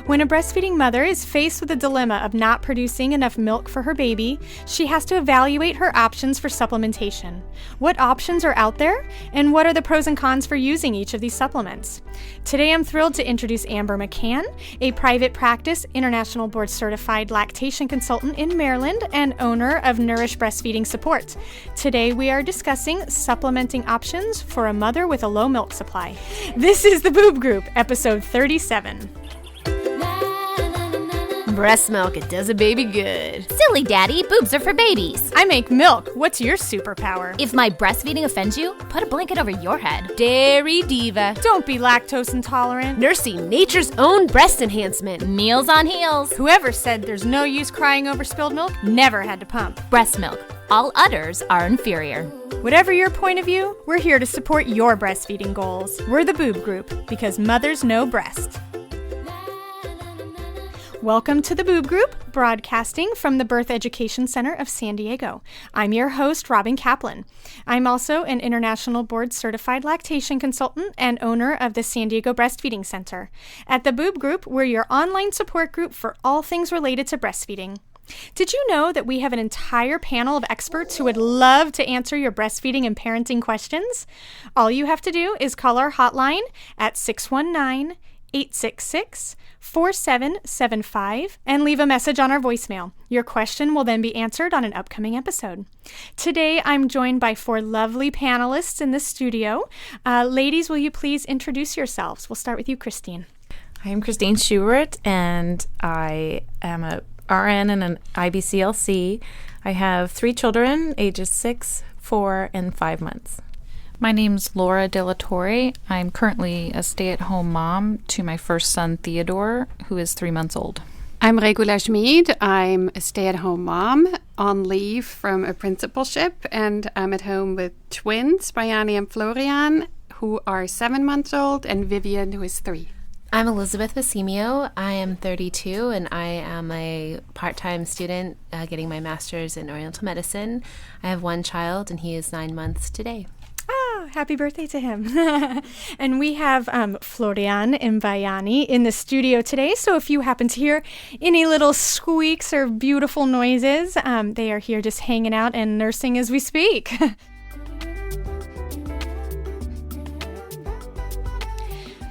When a breastfeeding mother is faced with the dilemma of not producing enough milk for her baby, she has to evaluate her options for supplementation. What options are out there, and what are the pros and cons for using each of these supplements? Today I'm thrilled to introduce Amber McCann, a private practice, international board certified lactation consultant in Maryland and owner of Nourish Breastfeeding Support. Today we are discussing supplementing options for a mother with a low milk supply. This is the Boob Group, episode 37. Breast milk, it does a baby good. Silly daddy, boobs are for babies. I make milk. What's your superpower? If my breastfeeding offends you, put a blanket over your head. Dairy diva. Don't be lactose intolerant. Nursing nature's own breast enhancement. Meals on heels. Whoever said there's no use crying over spilled milk never had to pump. Breast milk. All others are inferior. Whatever your point of view, we're here to support your breastfeeding goals. We're the Boob Group, because mothers know breast. Welcome to the Boob Group, broadcasting from the Birth Education Center of San Diego. I'm your host, Robin Kaplan. I'm also an international board-certified lactation consultant and owner of the San Diego Breastfeeding Center. At the Boob Group, we're your online support group for all things related to breastfeeding. Did you know that we have an entire panel of experts who would love to answer your breastfeeding and parenting questions? All you have to do is call our hotline at 619-866-4775 and leave a message on our voicemail. Your question will then be answered on an upcoming episode. Today, I'm joined by 4 lovely panelists in the studio. Ladies, will you please introduce yourselves? We'll start with you, Christine. I'm Christine Schubert, and I am a RN and an IBCLC. I have 3 children, ages 6, 4, and 5 months. My name's Laura De La Torre. I'm currently a stay-at-home mom to my first son, Theodore, who is 3 months old. I'm Regula Schmid. I'm a stay-at-home mom on leave from a principalship, and I'm at home with twins, Brianni and Florian, who are 7 months old, and Vivian, who is 3. I'm Elizabeth Vasimio. I am 32, and I am a part-time student getting my master's in Oriental Medicine. I have 1 child, and he is 9 months today. Oh, happy birthday to him. And we have Florian and Vaiani in the studio today, so if you happen to hear any little squeaks or beautiful noises, they are here just hanging out and nursing as we speak.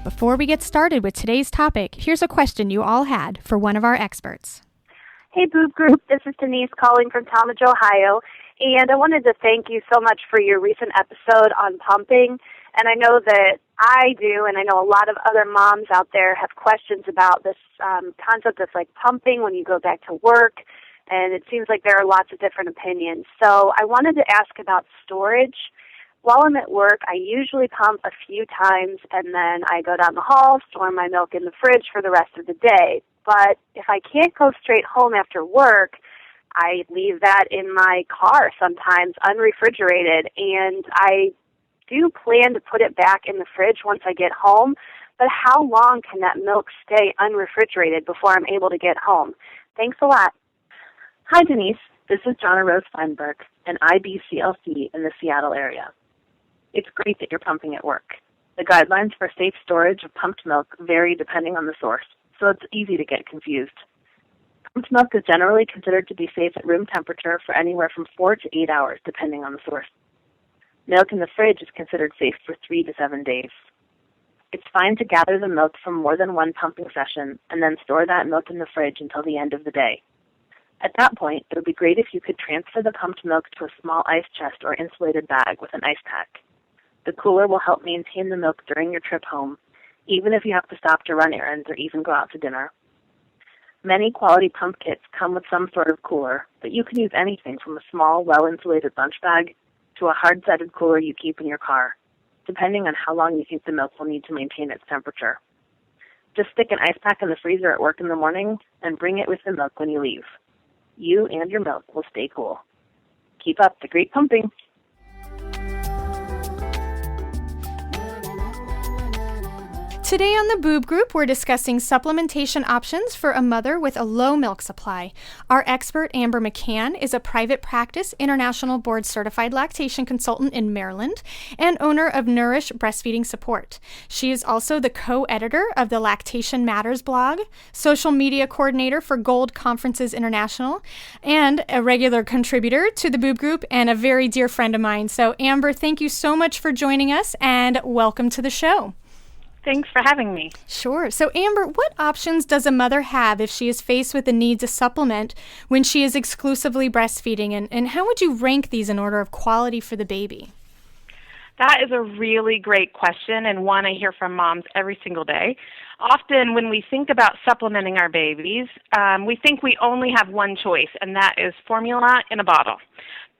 Before we get started with today's topic, here's a question you all had for one of our experts. Hey, Boob Group. This is Denise calling from Talmadge, Ohio. And I wanted to thank you so much for your recent episode on pumping. And I know that I do, and I know a lot of other moms out there have questions about this concept of like pumping when you go back to work. And it seems like there are lots of different opinions. So I wanted to ask about storage. While I'm at work, I usually pump a few times, and then I go down the hall, store my milk in the fridge for the rest of the day. But if I can't go straight home after work, I leave that in my car sometimes unrefrigerated, and I do plan to put it back in the fridge once I get home. But how long can that milk stay unrefrigerated before I'm able to get home? Thanks a lot. Hi, Denise. This is Jonna Rose Feinberg, an IBCLC in the Seattle area. It's great that you're pumping at work. The guidelines for safe storage of pumped milk vary depending on the source, so it's easy to get confused. Pumped milk is generally considered to be safe at room temperature for anywhere from 4 to 8 hours, depending on the source. Milk in the fridge is considered safe for 3 to 7 days. It's fine to gather the milk from more than one pumping session and then store that milk in the fridge until the end of the day. At that point, it would be great if you could transfer the pumped milk to a small ice chest or insulated bag with an ice pack. The cooler will help maintain the milk during your trip home, even if you have to stop to run errands or even go out to dinner. Many quality pump kits come with some sort of cooler, but you can use anything from a small, well-insulated lunch bag to a hard-sided cooler you keep in your car, depending on how long you think the milk will need to maintain its temperature. Just stick an ice pack in the freezer at work in the morning and bring it with the milk when you leave. You and your milk will stay cool. Keep up the great pumping. Today on the Boob Group, we're discussing supplementation options for a mother with a low milk supply. Our expert, Amber McCann, is a private practice, international board-certified lactation consultant in Maryland and owner of Nourish Breastfeeding Support. She is also the co-editor of the Lactation Matters blog, social media coordinator for Gold Conferences International, and a regular contributor to the Boob Group and a very dear friend of mine. So, Amber, thank you so much for joining us and welcome to the show. Thanks for having me. Sure. So, Amber, what options does a mother have if she is faced with the need to supplement when she is exclusively breastfeeding? And how would you rank these in order of quality for the baby? That is a really great question and one I hear from moms every single day. Often when we think about supplementing our babies, we think we only have one choice, and that is formula in a bottle.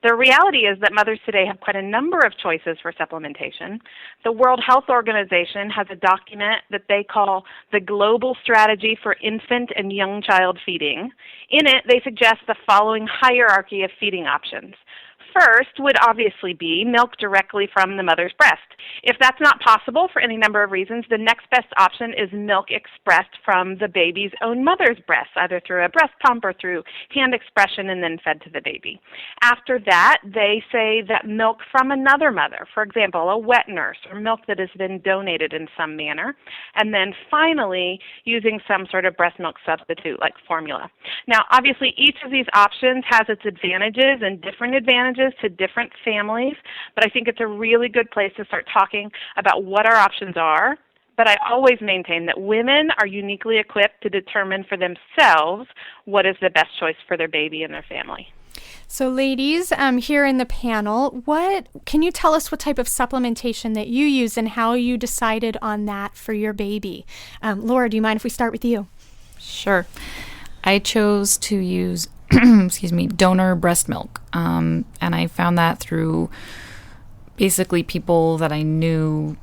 The reality is that mothers today have quite a number of choices for supplementation. The World Health Organization has a document that they call the Global Strategy for Infant and Young Child Feeding. In it, they suggest the following hierarchy of feeding options. First would obviously be milk directly from the mother's breast. If that's not possible for any number of reasons, the next best option is milk expressed from the baby's own mother's breast, either through a breast pump or through hand expression and then fed to the baby. After that, they say that milk from another mother, for example, a wet nurse, or milk that has been donated in some manner. And then finally, using some sort of breast milk substitute like formula. Now, obviously, each of these options has its advantages and different advantages to different families, but I think it's a really good place to start talking about what our options are. But I always maintain that women are uniquely equipped to determine for themselves what is the best choice for their baby and their family. So ladies, here in the panel, can you tell us what type of supplementation that you use and how you decided on that for your baby? Laura, do you mind if we start with you? Sure. I chose to use donor breast milk. And I found that through basically people that I knew,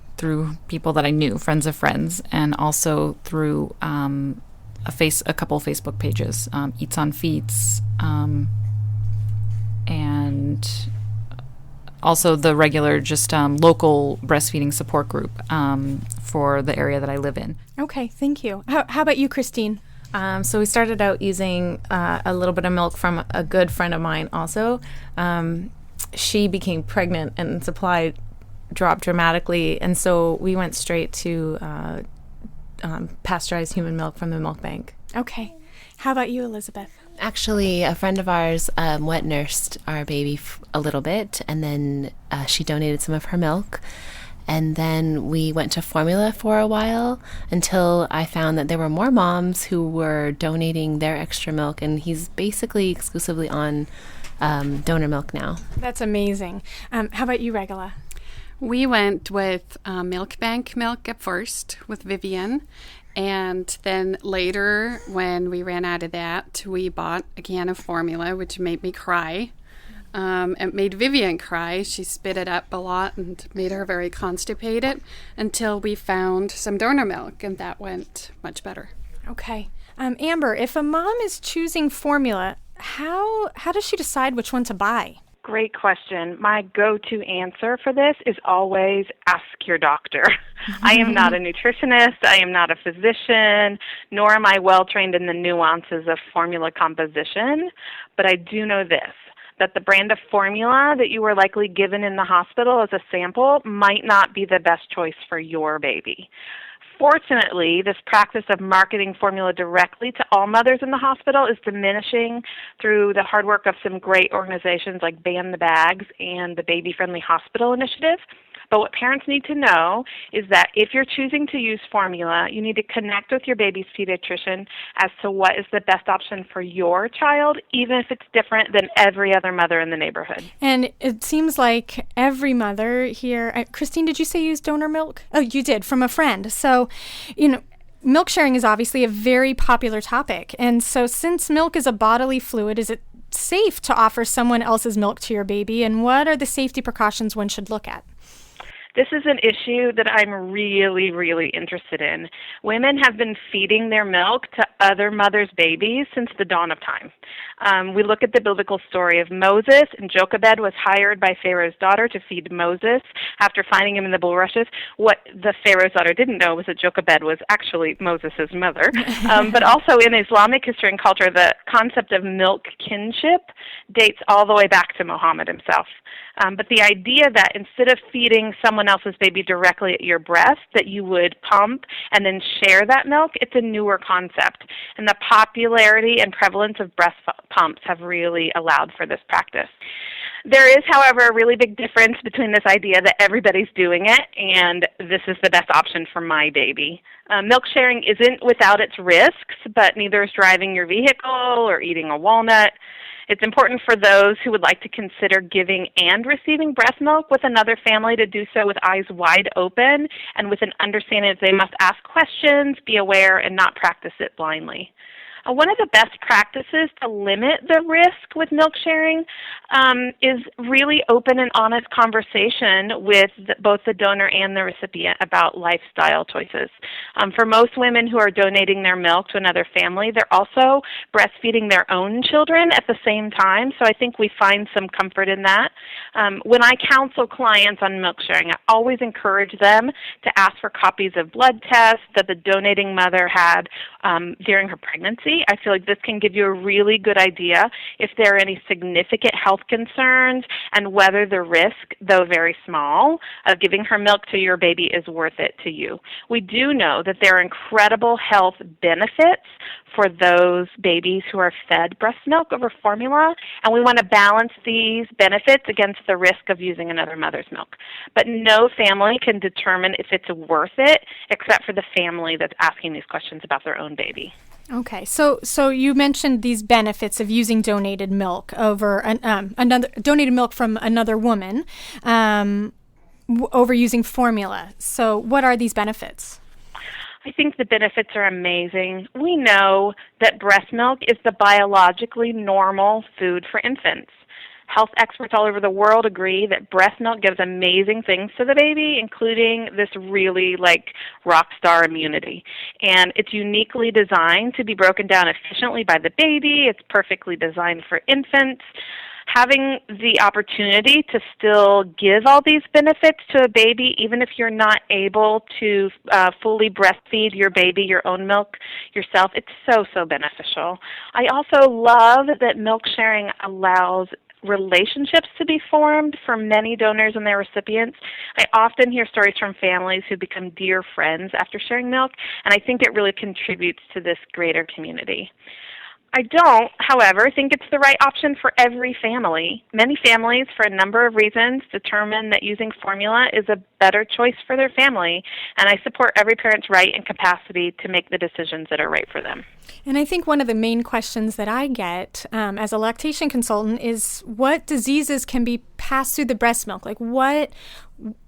friends of friends, and also through a couple Facebook pages, Eats on Feets, and also the regular local breastfeeding support group for the area that I live in. Okay, thank you. How about you, Christine? So we started out using a little bit of milk from a good friend of mine also. She became pregnant and supply dropped dramatically, and so we went straight to pasteurized human milk from the milk bank. Okay. How about you, Elizabeth? Actually, a friend of ours wet nursed our baby a little bit, and then she donated some of her milk. And then we went to formula for a while until I found that there were more moms who were donating their extra milk, and he's basically exclusively on donor milk now. That's amazing. How about you, Regula? We went with milk bank milk at first with Vivian, and then later when we ran out of that, we bought a can of formula, which made me cry. It made Vivian cry. She spit it up a lot and made her very constipated until we found some donor milk, and that went much better. Okay. Amber, if a mom is choosing formula, how does she decide which one to buy? Great question. My go-to answer for this is always ask your doctor. I am not a nutritionist. I am not a physician, nor am I well-trained in the nuances of formula composition, but I do know this, that the brand of formula that you were likely given in the hospital as a sample might not be the best choice for your baby. Fortunately, this practice of marketing formula directly to all mothers in the hospital is diminishing through the hard work of some great organizations like Ban the Bags and the Baby Friendly Hospital Initiative. But what parents need to know is that if you're choosing to use formula, you need to connect with your baby's pediatrician as to what is the best option for your child, even if it's different than every other mother in the neighborhood. And it seems like every mother here, Christine, did you say you used donor milk? Oh, you did, from a friend. So, milk sharing is obviously a very popular topic. And so since milk is a bodily fluid, is it safe to offer someone else's milk to your baby? And what are the safety precautions one should look at? This is an issue that I'm really, really interested in. Women have been feeding their milk to other mothers' babies since the dawn of time. We look at the biblical story of Moses, and Jochebed was hired by Pharaoh's daughter to feed Moses after finding him in the bulrushes. What the Pharaoh's daughter didn't know was that Jochebed was actually Moses' mother. But also in Islamic history and culture, the concept of milk kinship dates all the way back to Muhammad himself. But the idea that instead of feeding someone else's baby directly at your breast, that you would pump and then share that milk, it's a newer concept. And the popularity and prevalence of breast pumps have really allowed for this practice. There is, however, a really big difference between this idea that everybody's doing it and this is the best option for my baby. Milk sharing isn't without its risks, but neither is driving your vehicle or eating a walnut. It's important for those who would like to consider giving and receiving breast milk with another family to do so with eyes wide open and with an understanding that they must ask questions, be aware, and not practice it blindly. One of the best practices to limit the risk with milk sharing is really open and honest conversation with both the donor and the recipient about lifestyle choices. For most women who are donating their milk to another family, they're also breastfeeding their own children at the same time, so I think we find some comfort in that. When I counsel clients on milk sharing, I always encourage them to ask for copies of blood tests that the donating mother had during her pregnancy. I feel like this can give you a really good idea if there are any significant health concerns and whether the risk, though very small, of giving her milk to your baby is worth it to you. We do know that there are incredible health benefits for those babies who are fed breast milk over formula, and we want to balance these benefits against the risk of using another mother's milk. But no family can determine if it's worth it except for the family that's asking these questions about their own baby. Okay, so you mentioned these benefits of using donated milk over another donated milk from another woman over using formula. So what are these benefits? I think the benefits are amazing. We know that breast milk is the biologically normal food for infants. Health experts all over the world agree that breast milk gives amazing things to the baby, including this really rock star immunity. And it's uniquely designed to be broken down efficiently by the baby. It's perfectly designed for infants. Having the opportunity to still give all these benefits to a baby, even if you're not able to fully breastfeed your baby, your own milk yourself, it's so beneficial. I also love that milk sharing allows relationships to be formed for many donors and their recipients. I often hear stories from families who become dear friends after sharing milk, and I think it really contributes to this greater community. I don't, however, think it's the right option for every family. Many families, for a number of reasons, determine that using formula is a better choice for their family, and I support every parent's right and capacity to make the decisions that are right for them. And I think one of the main questions that I get as a lactation consultant is what diseases can be passed through the breast milk? What,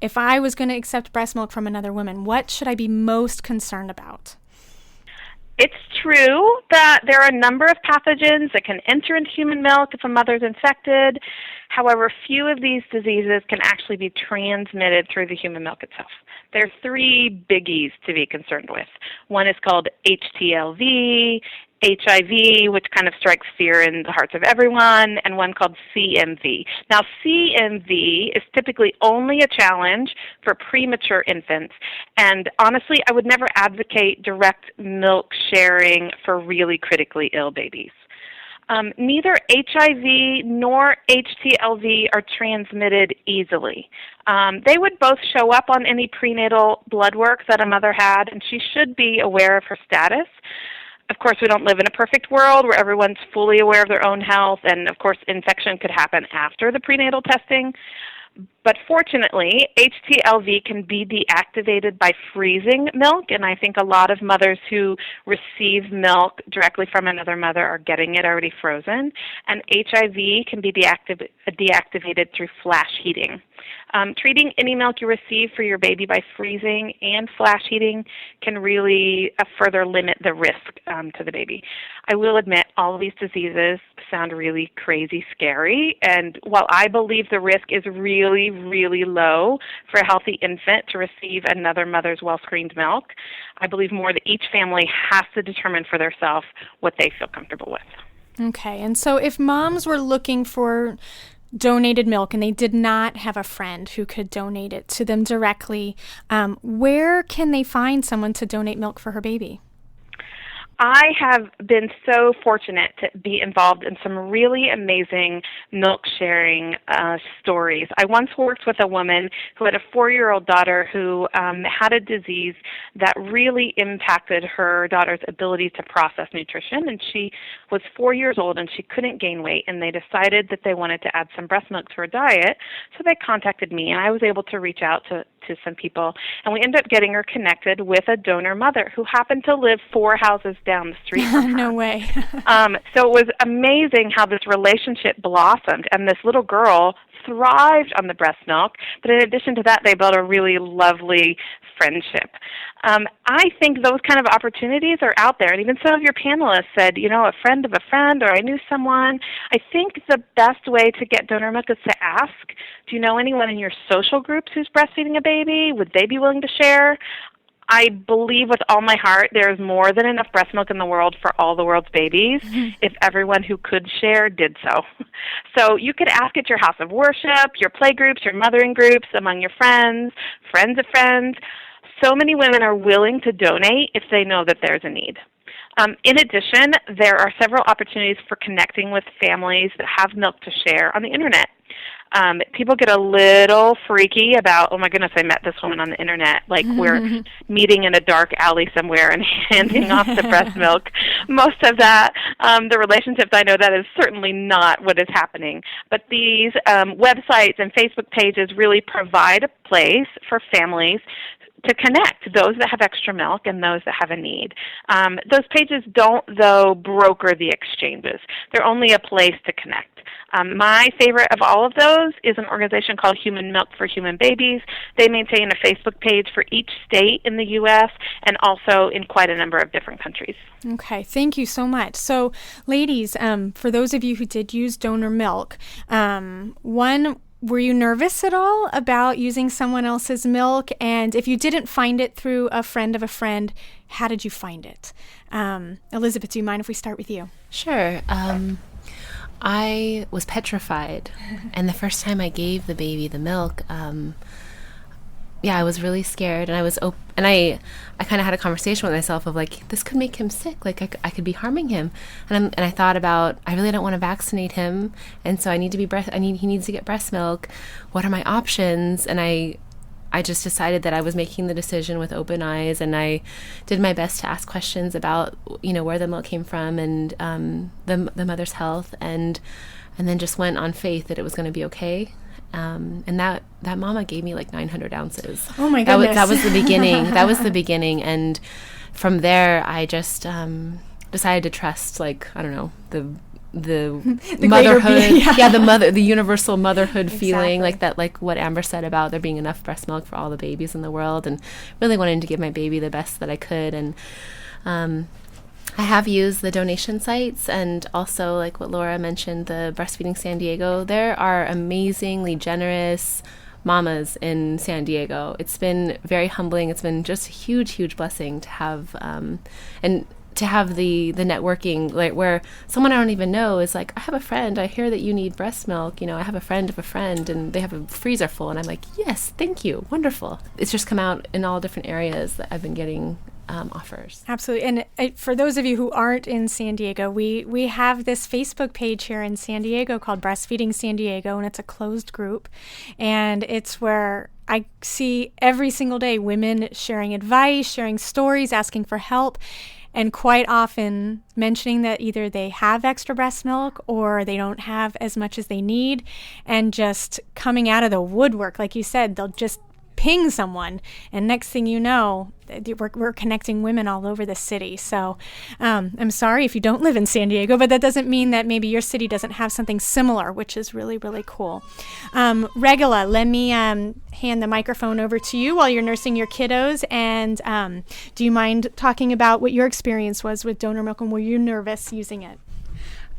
if I was going to accept breast milk from another woman, what should I be most concerned about? It's true that there are a number of pathogens that can enter into human milk if a mother's infected. However, few of these diseases can actually be transmitted through the human milk itself. There are three biggies to be concerned with. One is called HTLV, HIV, which kind of strikes fear in the hearts of everyone, and one called CMV. Now, CMV is typically only a challenge for premature infants, and honestly, I would never advocate direct milk sharing for really critically ill babies. Neither HIV nor HTLV are transmitted easily. They would both show up on any prenatal blood work that a mother had, and she should be aware of her status. Of course, we don't live in a perfect world where everyone's fully aware of their own health, and of course, infection could happen after the prenatal testing. But fortunately, HTLV can be deactivated by freezing milk, and I think a lot of mothers who receive milk directly from another mother are getting it already frozen. And HIV can be deactivated through flash heating. Treating any milk you receive for your baby by freezing and flash heating can really further limit the risk to the baby. I will admit all of these diseases sound really crazy scary, and while I believe the risk is really, really low for a healthy infant to receive another mother's well-screened milk, I believe more that each family has to determine for themselves what they feel comfortable with. Okay, and so if moms were looking for donated milk and they did not have a friend who could donate it to them directly, where can they find someone to donate milk for her baby? I have been so fortunate to be involved in some really amazing milk sharing stories. I once worked with a woman who had a 4-year-old daughter who had a disease that really impacted her daughter's ability to process nutrition, and she was 4 years old and she couldn't gain weight, and they decided that they wanted to add some breast milk to her diet, so they contacted me, and I was able to reach out to some people, and we ended up getting her connected with a donor mother who happened to live 4 houses down the street from her. No way. So it was amazing how this relationship blossomed, and this little girl thrived on the breast milk, but in addition to that, they built a really lovely friendship. I think those kind of opportunities are out there, and even some of your panelists said, a friend of a friend, or I knew someone. I think the best way to get donor milk is to ask, do you know anyone in your social groups who's breastfeeding a baby? Would they be willing to share? I believe with all my heart there's more than enough breast milk in the world for all the world's babies if everyone who could share did so. So you could ask at your house of worship, your play groups, your mothering groups, among your friends of friends. So many women are willing to donate if they know that there's a need. In addition, there are several opportunities for connecting with families that have milk to share on the Internet. People get a little freaky about, oh my goodness, I met this woman on the Internet. Like we're meeting in a dark alley somewhere and handing off the breast milk. Most of that, the relationships I know, that is certainly not what is happening. But these websites and Facebook pages really provide a place for families to connect those that have extra milk and those that have a need. Those pages don't, though, broker the exchanges. They're only a place to connect. My favorite of all of those is an organization called Human Milk for Human Babies. They maintain a Facebook page for each state in the U.S. and also in quite a number of different countries. Okay, thank you so much. So, ladies, for those of you who did use donor milk, were you nervous at all about using someone else's milk? And if you didn't find it through a friend of a friend, how did you find it? Elizabeth, do you mind if we start with you? Sure. I was petrified. And the first time I gave the baby the milk, I was really scared. And I kind of had a conversation with myself of like, this could make him sick. Like I could be harming him. And I thought about, I really don't want to vaccinate him. And so he needs to get breast milk. What are my options? And I just decided that I was making the decision with open eyes, and I did my best to ask questions about, where the milk came from and the mother's health, and then just went on faith that it was going to be okay. And that mama gave me like 900 ounces. Oh my goodness. That was the beginning. That was the beginning. And from there, I just decided to trust, the motherhood, the universal motherhood Exactly. feeling, like that, like what Amber said about there being enough breast milk for all the babies in the world, and really wanting to give my baby the best that I could. And I have used the donation sites, and also, like what Laura mentioned, the Breastfeeding San Diego. There are amazingly generous mamas in San Diego. It's been very humbling. It's been just a huge, huge blessing to have, and to have the networking, like where someone I don't even know is like, I have a friend, I hear that you need breast milk, I have a friend of a friend, and they have a freezer full, and I'm like, yes, thank you, wonderful. It's just come out in all different areas that I've been getting offers. Absolutely. And for those of you who aren't in San Diego, we have this Facebook page here in San Diego called Breastfeeding San Diego, and it's a closed group, and it's where I see every single day women sharing advice, sharing stories, asking for help, and quite often mentioning that either they have extra breast milk or they don't have as much as they need, and just coming out of the woodwork. Like you said, they'll just ping someone, and next thing you know, we're connecting women all over the city. So I'm sorry if you don't live in San Diego, but that doesn't mean that maybe your city doesn't have something similar, which is really, really cool. Regula, let me hand the microphone over to you while you're nursing your kiddos. And do you mind talking about what your experience was with donor milk, and were you nervous using it?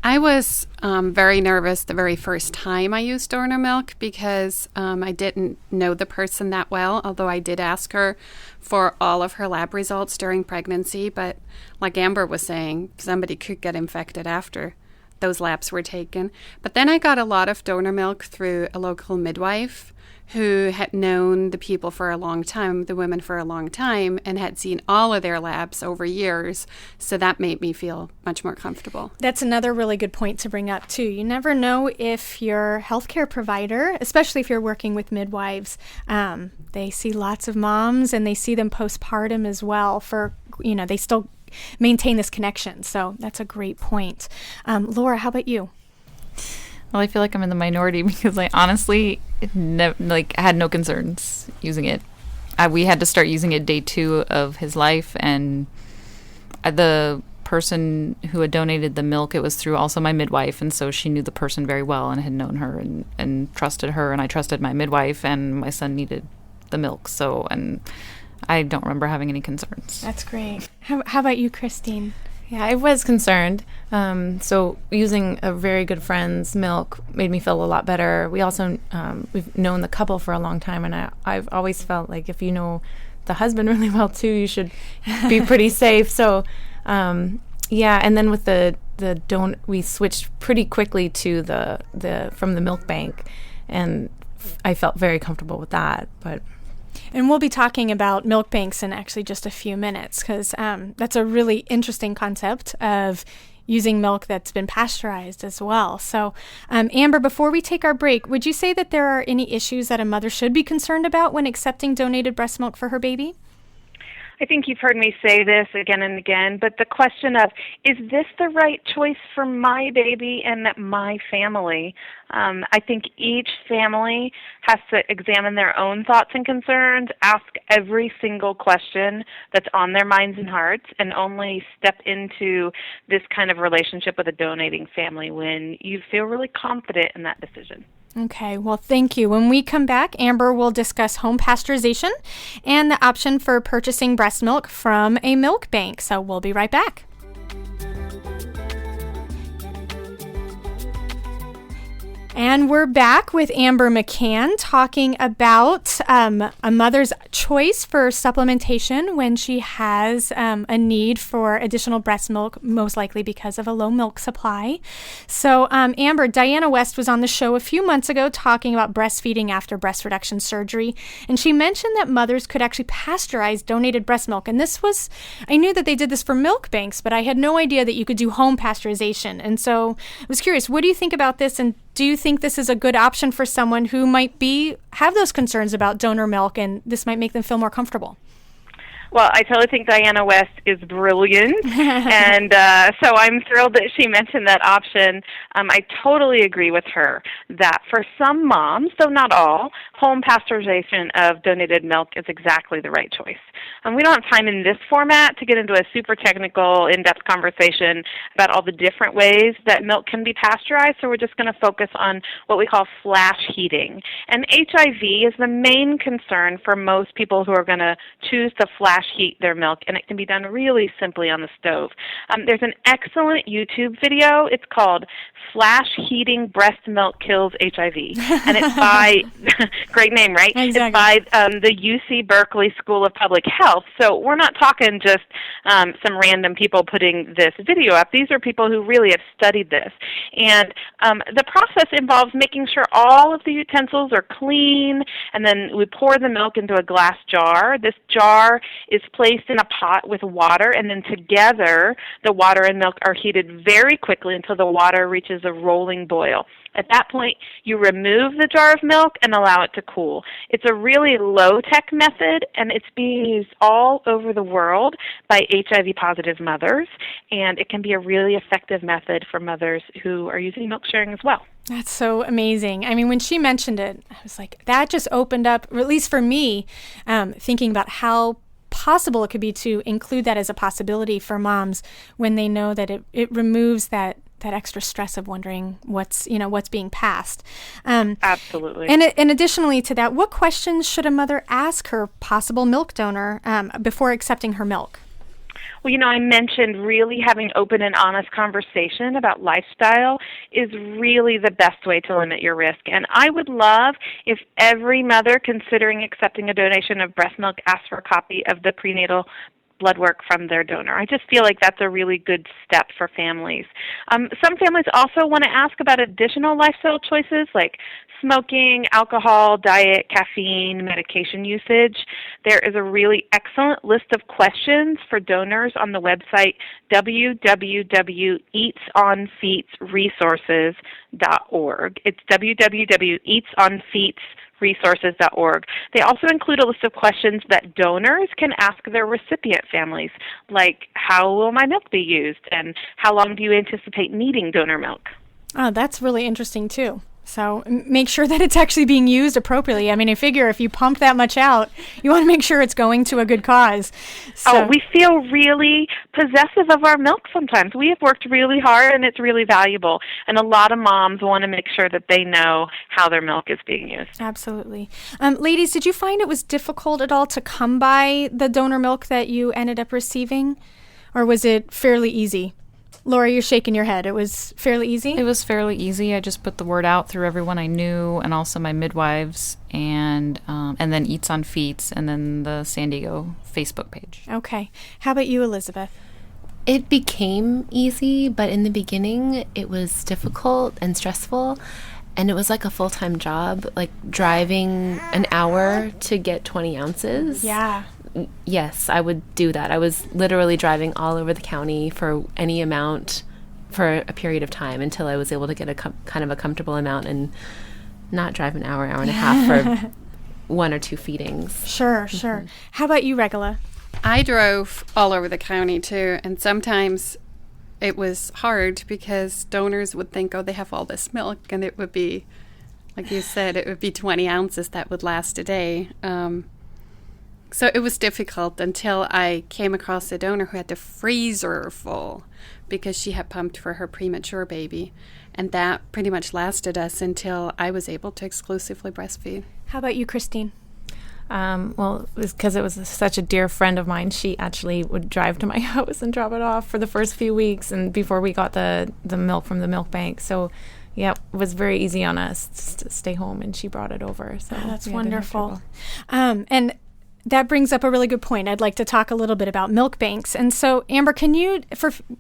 I was very nervous the very first time I used donor milk because I didn't know the person that well, although I did ask her for all of her lab results during pregnancy. But like Amber was saying, somebody could get infected after those labs were taken. But then I got a lot of donor milk through a local midwife who had known the people for a long time, the women for a long time, and had seen all of their labs over years. So that made me feel much more comfortable. That's another really good point to bring up, too. You never know if your healthcare provider, especially if you're working with midwives, they see lots of moms and they see them postpartum as well they still maintain this connection. So that's a great point. Laura, how about you? Well, I feel like I'm in the minority because I honestly had no concerns using it. We had to start using it day 2 of his life, and the person who had donated the milk, it was through also my midwife, and so she knew the person very well and had known her and trusted her, and I trusted my midwife, and my son needed the milk, and I don't remember having any concerns. That's great. How about you, Christine? Yeah, I was concerned. So using a very good friend's milk made me feel a lot better. We also, we've known the couple for a long time, and I've always felt like if you know the husband really well too, you should be pretty safe. So, and then with we switched pretty quickly to from the milk bank, and I felt very comfortable with that. And we'll be talking about milk banks in actually just a few minutes, because that's a really interesting concept of using milk that's been pasteurized as well. So, Amber, before we take our break, would you say that there are any issues that a mother should be concerned about when accepting donated breast milk for her baby? I think you've heard me say this again and again, but the question of, is this the right choice for my baby and my family? I think each family has to examine their own thoughts and concerns, ask every single question that's on their minds and hearts, and only step into this kind of relationship with a donating family when you feel really confident in that decision. Okay, well, thank you. When we come back, Amber will discuss home pasteurization and the option for purchasing breast milk from a milk bank. So we'll be right back. And we're back with Amber McCann talking about a mother's choice for supplementation when she has a need for additional breast milk, most likely because of a low milk supply. So, Amber, Diana West was on the show a few months ago talking about breastfeeding after breast reduction surgery, and she mentioned that mothers could actually pasteurize donated breast milk. And I knew that they did this for milk banks, but I had no idea that you could do home pasteurization. And so I was curious, what do you think about this, and do you think this is a good option for someone who might have those concerns about donor milk, and this might make them feel more comfortable? Well, I totally think Diana West is brilliant, and so I'm thrilled that she mentioned that option. I totally agree with her that for some moms, though not all, home pasteurization of donated milk is exactly the right choice. We don't have time in this format to get into a super technical, in-depth conversation about all the different ways that milk can be pasteurized, so we're just going to focus on what we call flash heating. And HIV is the main concern for most people who are going to choose to flash heat their milk, and it can be done really simply on the stove. There's an excellent YouTube video. It's called Flash Heating Breast Milk Kills HIV, and it's by, great name, right? Exactly. It's by the UC Berkeley School of Public Health. So we're not talking just some random people putting this video up. These are people who really have studied this. And the process involves making sure all of the utensils are clean, and then we pour the milk into a glass jar. This jar is placed in a pot with water, and then together the water and milk are heated very quickly until the water reaches a rolling boil. At that point, you remove the jar of milk and allow it to cool. It's a really low-tech method, and it's being used all over the world by HIV-positive mothers, and it can be a really effective method for mothers who are using milk sharing as well. That's so amazing. I mean, when she mentioned it, I was like, that just opened up, or at least for me, thinking about how possible it could be to include that as a possibility for moms when they know that it removes that extra stress of wondering what's being passed. Absolutely. And additionally to that, what questions should a mother ask her possible milk donor before accepting her milk? Well, I mentioned really having open and honest conversation about lifestyle is really the best way to limit your risk. And I would love if every mother considering accepting a donation of breast milk asks for a copy of the prenatal blood work from their donor. I just feel like that's a really good step for families. Some families also want to ask about additional lifestyle choices like smoking, alcohol, diet, caffeine, medication usage. There is a really excellent list of questions for donors on the website www.eatsonfeetsresources.org. It's www.eatsonfeetsresources.org. They also include a list of questions that donors can ask their recipient families, like how will my milk be used and how long do you anticipate needing donor milk? Oh, that's really interesting too. So make sure that it's actually being used appropriately. I mean, I figure if you pump that much out, you want to make sure it's going to a good cause. So. Oh, we feel really possessive of our milk sometimes. We have worked really hard and it's really valuable. And a lot of moms want to make sure that they know how their milk is being used. Absolutely. Ladies, did you find it was difficult at all to come by the donor milk that you ended up receiving? Or was it fairly easy? Laura, you're shaking your head. It was fairly easy? It was fairly easy. I just put the word out through everyone I knew and also my midwives and then Eats on Feets and then the San Diego Facebook page. Okay. How about you, Elizabeth? It became easy, but in the beginning it was difficult and stressful. And it was like a full-time job, like driving an hour to get 20 ounces. Yeah. Yes, I would do that. I was literally driving all over the county for any amount for a period of time until I was able to get a kind of a comfortable amount and not drive an hour and a half for one or two feedings. Sure. How about you, Regula? I drove all over the county too, and sometimes it was hard because donors would think, oh, they have all this milk, and it would be, like you said, it would be 20 ounces that would last a day. So it was difficult until I came across a donor who had the freezer full because she had pumped for her premature baby. And that pretty much lasted us until I was able to exclusively breastfeed. How about you, Christine? Well, it was because it was such a dear friend of mine. She actually would drive to my house and drop it off for the first few weeks and before we got the milk from the milk bank. So, yeah, it was very easy on us to stay home, and she brought it over. So that's wonderful. And that brings up a really good point. I'd like to talk a little bit about milk banks. And so, Amber, can you,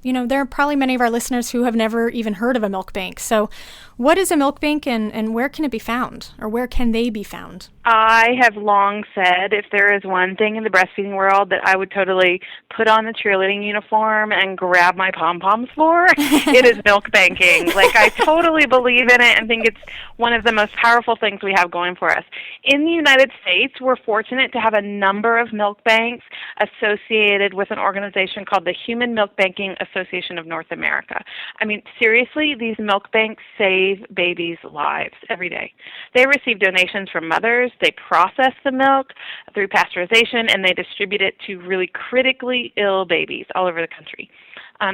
there are probably many of our listeners who have never even heard of a milk bank. So what is a milk bank and where can it be found, or where can they be found? I have long said if there is one thing in the breastfeeding world that I would totally put on a cheerleading uniform and grab my pom-poms for, it is milk banking. Like, I totally believe in it and think it's one of the most powerful things we have going for us. In the United States, we're fortunate to have a number of milk banks associated with an organization called the Human Milk Banking Association of North America. I mean, seriously, these milk banks save babies' lives every day. They receive donations from mothers. They process the milk through pasteurization, and they distribute it to really critically ill babies all over the country.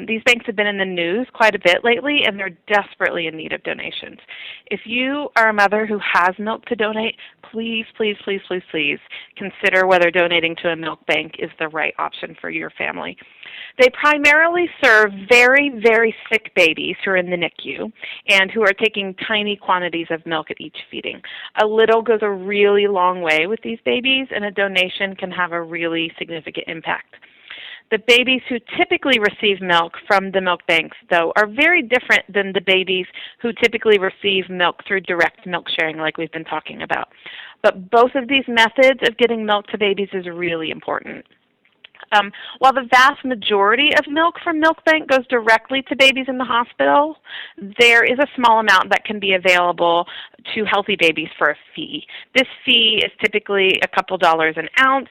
These banks have been in the news quite a bit lately, and they're desperately in need of donations. If you are a mother who has milk to donate, please, please, please, please, please consider whether donating to a milk bank is the right option for your family. They primarily serve very, very sick babies who are in the NICU and who are taking tiny quantities of milk at each feeding. A little goes a really long way with these babies, and a donation can have a really significant impact. The babies who typically receive milk from the milk banks, though, are very different than the babies who typically receive milk through direct milk sharing like we've been talking about. But both of these methods of getting milk to babies is really important. While the vast majority of milk from Milk Bank goes directly to babies in the hospital, there is a small amount that can be available to healthy babies for a fee. This fee is typically a couple dollars an ounce,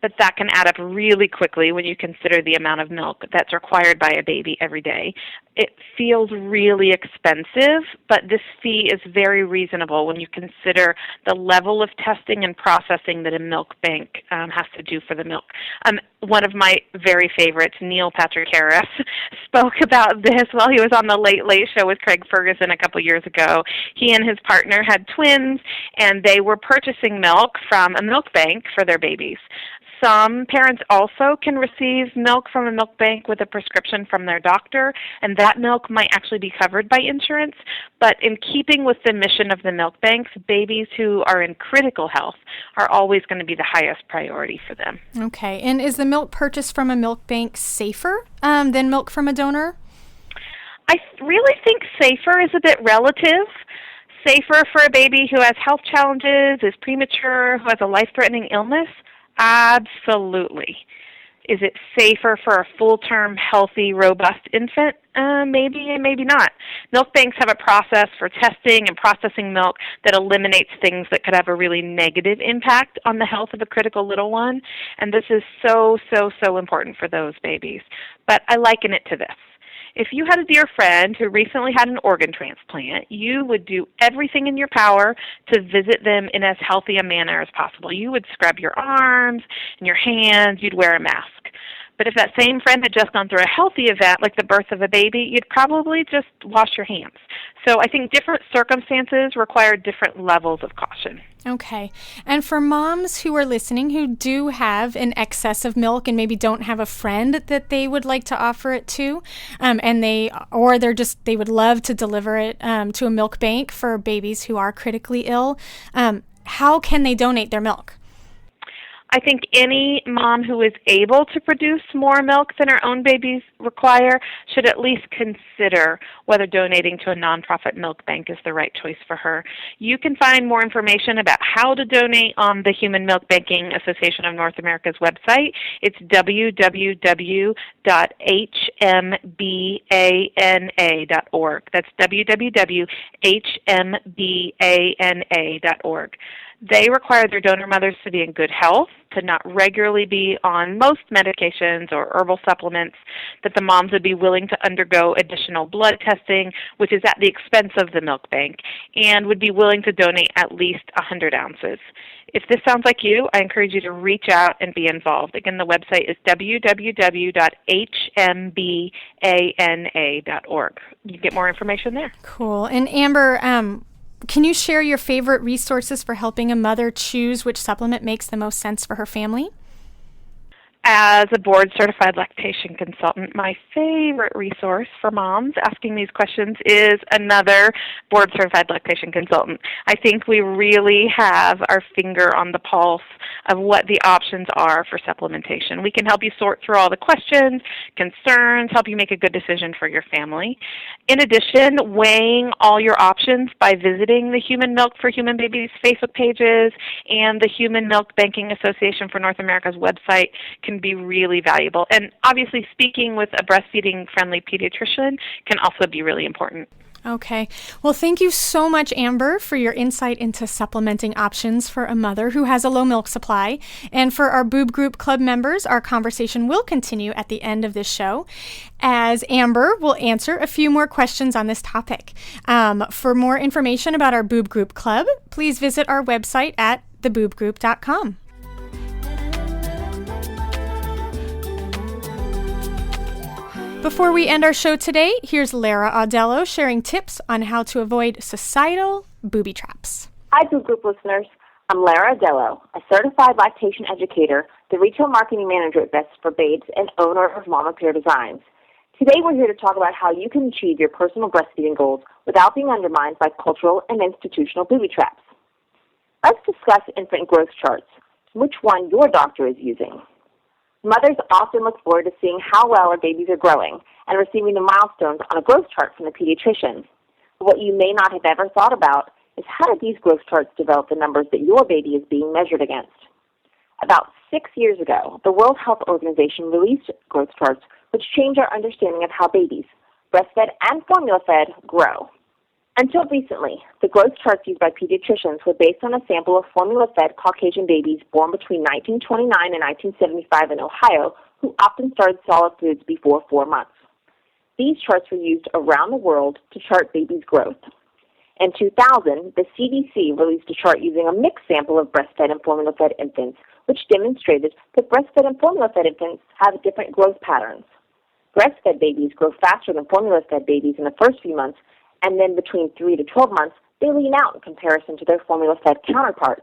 but that can add up really quickly when you consider the amount of milk that's required by a baby every day. It feels really expensive, but this fee is very reasonable when you consider the level of testing and processing that a milk bank has to do for the milk. One of my very favorites, Neil Patrick Harris, spoke about this while he was on the Late Late Show with Craig Ferguson a couple years ago. He and his partner had twins, and they were purchasing milk from a milk bank for their babies. Some parents also can receive milk from a milk bank with a prescription from their doctor, and that milk might actually be covered by insurance. But in keeping with the mission of the milk banks, babies who are in critical health are always going to be the highest priority for them. Okay. And is the milk purchased from a milk bank safer than milk from a donor? I really think safer is a bit relative. Safer for a baby who has health challenges, is premature, who has a life-threatening illness? Absolutely. Is it safer for a full-term, healthy, robust infant? Maybe and maybe not. Milk banks have a process for testing and processing milk that eliminates things that could have a really negative impact on the health of a critical little one, and this is so, so, so important for those babies. But I liken it to this. If you had a dear friend who recently had an organ transplant, you would do everything in your power to visit them in as healthy a manner as possible. You would scrub your arms and your hands. You'd wear a mask. But if that same friend had just gone through a healthy event like the birth of a baby, you'd probably just wash your hands. So I think different circumstances require different levels of caution. Okay. And for moms who are listening who do have an excess of milk and maybe don't have a friend that they would like to offer it to, and they would love to deliver it to a milk bank for babies who are critically ill, how can they donate their milk? I think any mom who is able to produce more milk than her own babies require should at least consider whether donating to a nonprofit milk bank is the right choice for her. You can find more information about how to donate on the Human Milk Banking Association of North America's website. It's www.hmbana.org. That's www.hmbana.org. They require their donor mothers to be in good health, to not regularly be on most medications or herbal supplements, that the moms would be willing to undergo additional blood testing, which is at the expense of the milk bank, and would be willing to donate at least 100 ounces. If this sounds like you, I encourage you to reach out and be involved. Again, the website is www.hmbana.org. You can get more information there. Cool. And Amber, can you share your favorite resources for helping a mother choose which supplement makes the most sense for her family? As a board-certified lactation consultant, my favorite resource for moms asking these questions is another board-certified lactation consultant. I think we really have our finger on the pulse of what the options are for supplementation. We can help you sort through all the questions, concerns, help you make a good decision for your family. In addition, weighing all your options by visiting the Human Milk for Human Babies Facebook pages and the Human Milk Banking Association for North America's website can be really valuable. And obviously speaking with a breastfeeding-friendly pediatrician can also be really important. Okay. Well, thank you so much, Amber, for your insight into supplementing options for a mother who has a low milk supply. And for our Boob Group Club members, our conversation will continue at the end of this show, as Amber will answer a few more questions on this topic. For more information about our Boob Group Club, please visit our website at theboobgroup.com. Before we end our show today, here's Lara Audello sharing tips on how to avoid societal booby traps. Hi, Boob Group listeners. I'm Lara Audello, a certified lactation educator, the retail marketing manager at Best for Babes, and owner of Mama Peer Designs. Today we're here to talk about how you can achieve your personal breastfeeding goals without being undermined by cultural and institutional booby traps. Let's discuss infant growth charts, which one your doctor is using. Mothers often look forward to seeing how well our babies are growing and receiving the milestones on a growth chart from the pediatrician. But what you may not have ever thought about is how do these growth charts develop the numbers that your baby is being measured against? About 6 years ago, the World Health Organization released growth charts which change our understanding of how babies, breastfed and formula-fed, grow. Until recently, the growth charts used by pediatricians were based on a sample of formula-fed Caucasian babies born between 1929 and 1975 in Ohio who often started solid foods before 4 months. These charts were used around the world to chart babies' growth. In 2000, the CDC released a chart using a mixed sample of breastfed and formula-fed infants, which demonstrated that breastfed and formula-fed infants have different growth patterns. Breastfed babies grow faster than formula-fed babies in the first few months, and then between 3 to 12 months, they lean out in comparison to their formula-fed counterparts.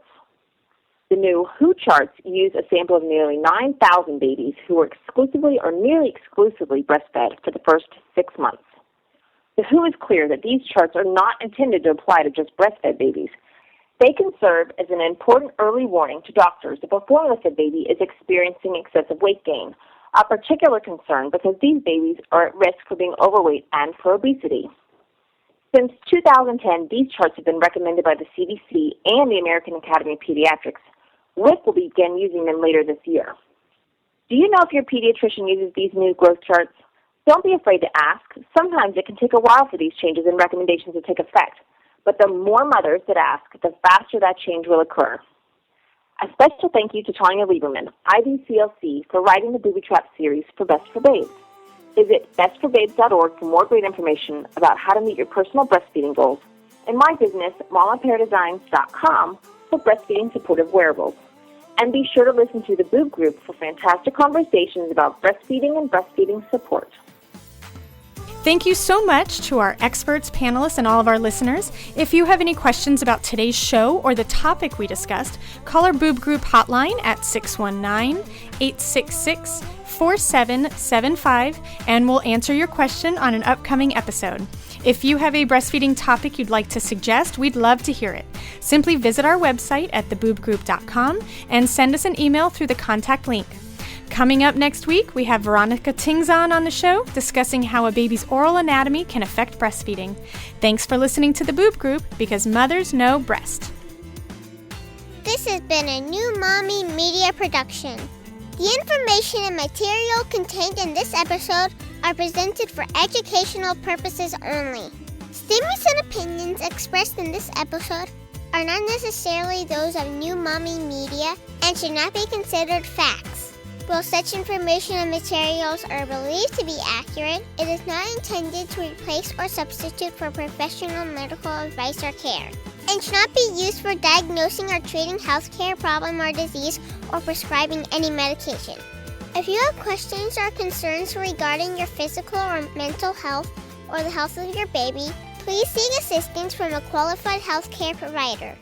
The new WHO charts use a sample of nearly 9,000 babies who were exclusively or nearly exclusively breastfed for the first 6 months. The WHO is clear that these charts are not intended to apply to just breastfed babies. They can serve as an important early warning to doctors if a formula-fed baby is experiencing excessive weight gain, a particular concern because these babies are at risk for being overweight and for obesity. Since 2010, these charts have been recommended by the CDC and the American Academy of Pediatrics. WIC will begin using them later this year. Do you know if your pediatrician uses these new growth charts? Don't be afraid to ask. Sometimes it can take a while for these changes and recommendations to take effect, but the more mothers that ask, the faster that change will occur. A special thank you to Tanya Lieberman, IBCLC, for writing the Booby Trap series for Best for Babes. Visit bestforbabes.org for more great information about how to meet your personal breastfeeding goals, and my business, mamapairdesigns.com, for breastfeeding supportive wearables. And be sure to listen to the Boob group for fantastic conversations about breastfeeding and breastfeeding support. Thank you so much to our experts, panelists, and all of our listeners. If you have any questions about today's show or the topic we discussed, call our Boob Group hotline at 619-866-4775, and we'll answer your question on an upcoming episode. If you have a breastfeeding topic you'd like to suggest, we'd love to hear it. Simply visit our website at theboobgroup.com and send us an email through the contact link. Coming up next week, we have Veronica Tingzon on the show discussing how a baby's oral anatomy can affect breastfeeding. Thanks for listening to the Boob Group, because mothers know breast. This has been a New Mommy Media production. The information and material contained in this episode are presented for educational purposes only. Statements and opinions expressed in this episode are not necessarily those of New Mommy Media and should not be considered facts. While such information and materials are believed to be accurate, it is not intended to replace or substitute for professional medical advice or care, and should not be used for diagnosing or treating healthcare problem or disease or prescribing any medication. If you have questions or concerns regarding your physical or mental health or the health of your baby, please seek assistance from a qualified healthcare provider.